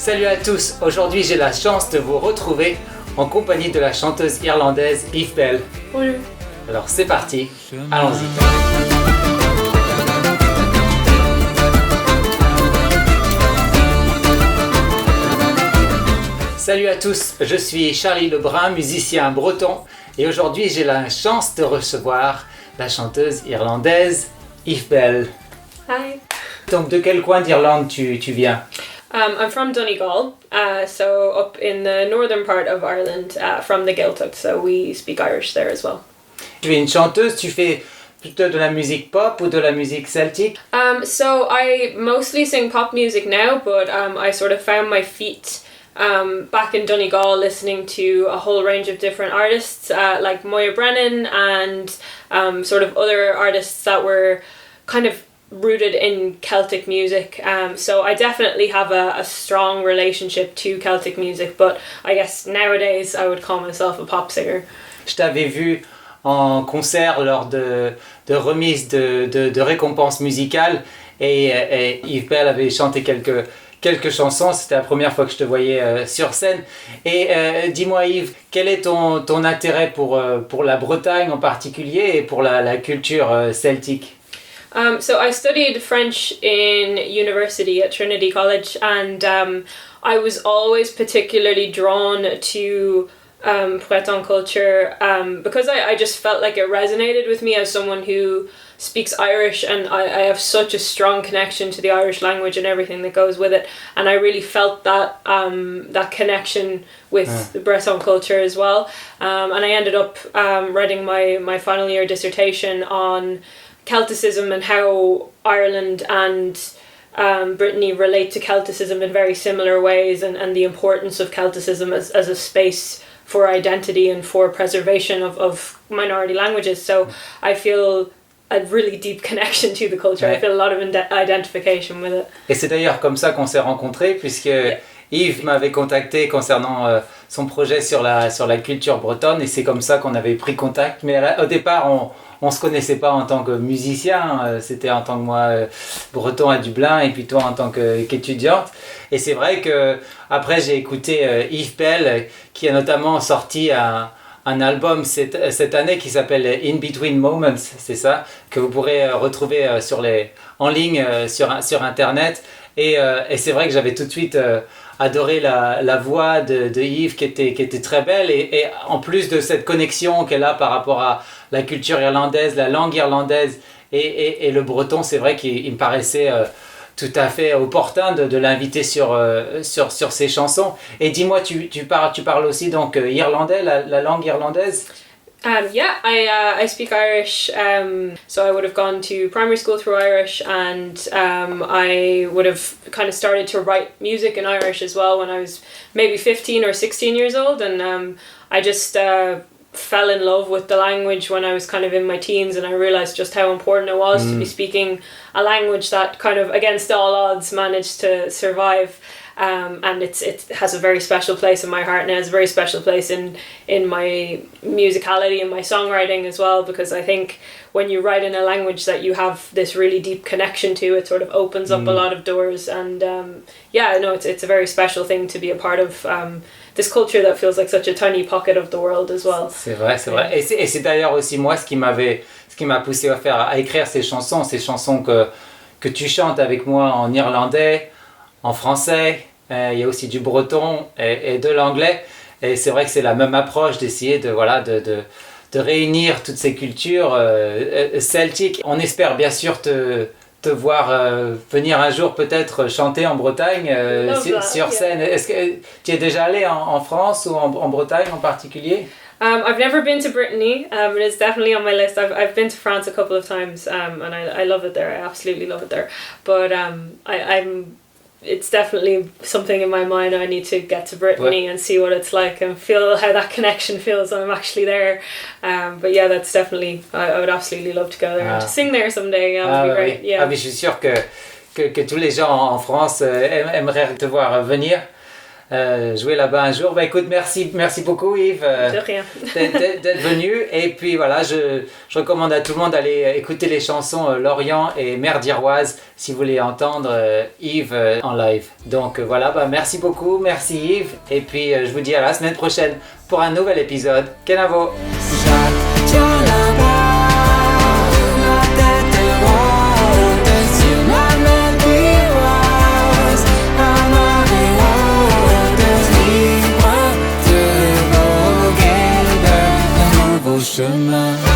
Salut à tous, aujourd'hui j'ai la chance de vous retrouver en compagnie de la chanteuse irlandaise Eve Bell. Bonjour. Alors c'est parti, allons-y. Salut à tous, je suis Charlie Lebrun, musicien breton, et aujourd'hui j'ai la chance de recevoir la chanteuse irlandaise Eve Bell. Hi. Donc de quel coin d'Irlande tu viens? I'm from Donegal, so up in the northern part of Ireland, from the Gaeltacht, so we speak Irish there as well. Tu es une chanteuse, tu fais plutôt de la musique pop ou de la musique celtique? So I mostly sing pop music now, but I sort of found my feet back in Donegal listening to a whole range of different artists, like Moya Brennan and sort of other artists that were kind of rooted in Celtic music, so I definitely have a strong relationship to Celtic music, but I guess nowadays I would call myself a pop singer. Je t'avais vu en concert lors de remises de récompenses musicales et Eve Bell avait chanté quelques chansons, c'était la première fois que je te voyais sur scène. Et dis-moi Yves, quel est ton intérêt pour la Bretagne en particulier et pour la culture celtique? So I studied French in university at Trinity College, and I was always particularly drawn to Breton culture because I just felt like it resonated with me as someone who speaks Irish, and I have such a strong connection to the Irish language and everything that goes with it, and I really felt that that connection with the Breton culture as well, and I ended up writing my final year dissertation on Celticism and how Ireland and Brittany relate to Celticism in very similar ways, and the importance of Celticism as a space for identity and for preservation of minority languages. So I feel a really deep connection to the culture. Ouais. I feel a lot of identification with it. Et c'est d'ailleurs comme ça qu'on s'est rencontrés, puisque Yves m'avait contacté concernant son projet sur la culture bretonne, et c'est comme ça qu'on avait pris contact. Mais au départ, on se connaissait pas en tant que musicien, c'était en tant que moi breton à Dublin et puis toi en tant qu'étudiante. Et c'est vrai que après j'ai écouté Eve Bell qui a notamment sorti un album cette année qui s'appelle In Between Moments, c'est ça, que vous pourrez retrouver en ligne sur internet. Et c'est vrai que j'avais tout de suite adoré la voix de Yves qui était très belle, et en plus de cette connexion qu'elle a par rapport à la culture irlandaise, la langue irlandaise et le breton, c'est vrai qu'il me paraissait tout à fait opportun de l'inviter sur ses chansons. Et dis-moi, tu parles aussi donc irlandais, la langue irlandaise? Yeah, I speak Irish, so I would have gone to primary school through Irish, and I would have kind of started to write music in Irish as well when I was maybe 15 or 16 years old, and I just fell in love with the language when I was kind of in my teens, and I realised just how important it was to be speaking a language that kind of against all odds managed to survive. And it has a very special place in my heart, and it has a very special place in my musicality and my songwriting as well, because I think when you write in a language that you have this really deep connection to, it sort of opens up a lot of doors, and yeah, no, it's a very special thing to be a part of this culture that feels like such a tiny pocket of the world as well. C'est vrai. Et c'est d'ailleurs aussi moi ce qui m'a poussé à écrire ces chansons que tu chantes avec moi en irlandais, en français, il y a aussi du breton et de l'anglais, et c'est vrai que c'est la même approche d'essayer de réunir toutes ces cultures celtiques. On espère bien sûr te voir venir un jour peut-être chanter en Bretagne sur scène. Est-ce que tu es déjà allé en France ou en Bretagne en particulier? I've never been to Brittany, but it's definitely on my list. I've been to France a couple of times, and I love it there. I absolutely love it there. But it's definitely something in my mind. I need to get to Brittany and see what it's like and feel how that connection feels when I'm actually there. But yeah, that's definitely, I would absolutely love to go there and to sing there someday. That would be great. Oui. Yeah. Mais je suis sûr que tous les gens en France aimeraient te voir venir. jouer là-bas un jour. Bah écoute, merci beaucoup Yves De rien. d'être venu. Et puis voilà, je recommande à tout le monde d'aller écouter les chansons Lorient et Mère d'Iroise si vous voulez entendre Yves en live. Donc voilà, bah merci beaucoup, merci Yves. Et puis je vous dis à la semaine prochaine pour un nouvel épisode. Kenavo! Chemin.